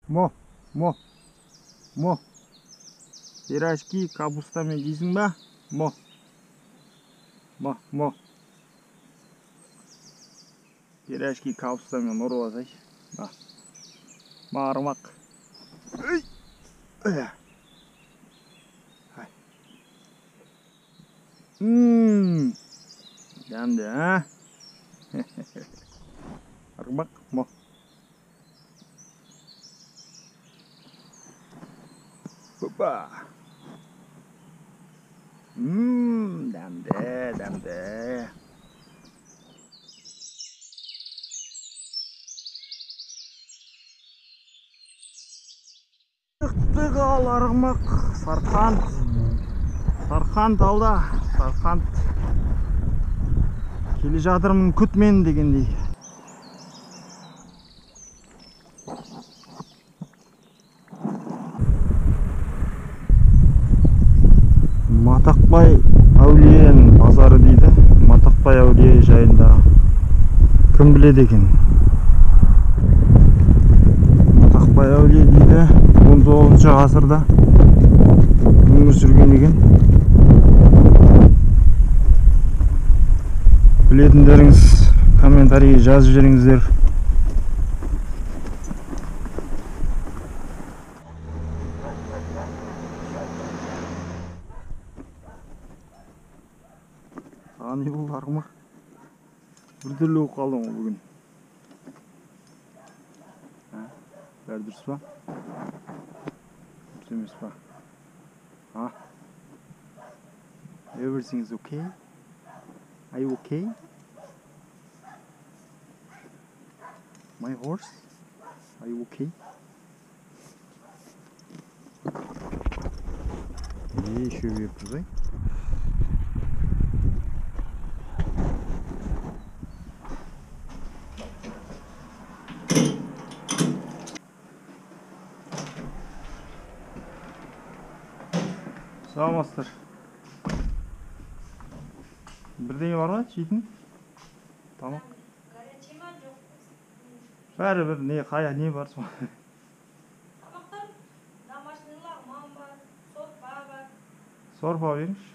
Мо, мо, мо. Пирожки капустамен жейсің ба? Мо. Мо. Пирожки капустамен ұрып алсайшы. Мармақ. Дәмді, а? Армақ, мо. Опа. Дәмді. Шықтық ал арғымақ. Сарқант алда. Сарқант. Келе жатырмын күтмен дегендей. Матақбай әулиенің базары дейді. Матақбай әулие жайында кім біледі екен? Матақбай әулие дейді. 19 ғасырда өмір сүрген екен. Білетіндеріңіз комментарий жазып жіберіңіздер. Саған не болды арғымақ? Біртүрлі болып қалдың ғой бүгін. Бәрі дұрыс па? Дұрыс емес па? Everything is okay? Are you okay? My horse? Are you okay? Еще bir yapıyoruz. Sağ Бірдеңе бар ма жейтін? Тамақ. Бәрі бір не бар соң? Тамақтар домашнйлар, мама, сорпа бар. Сорпа беріңізші.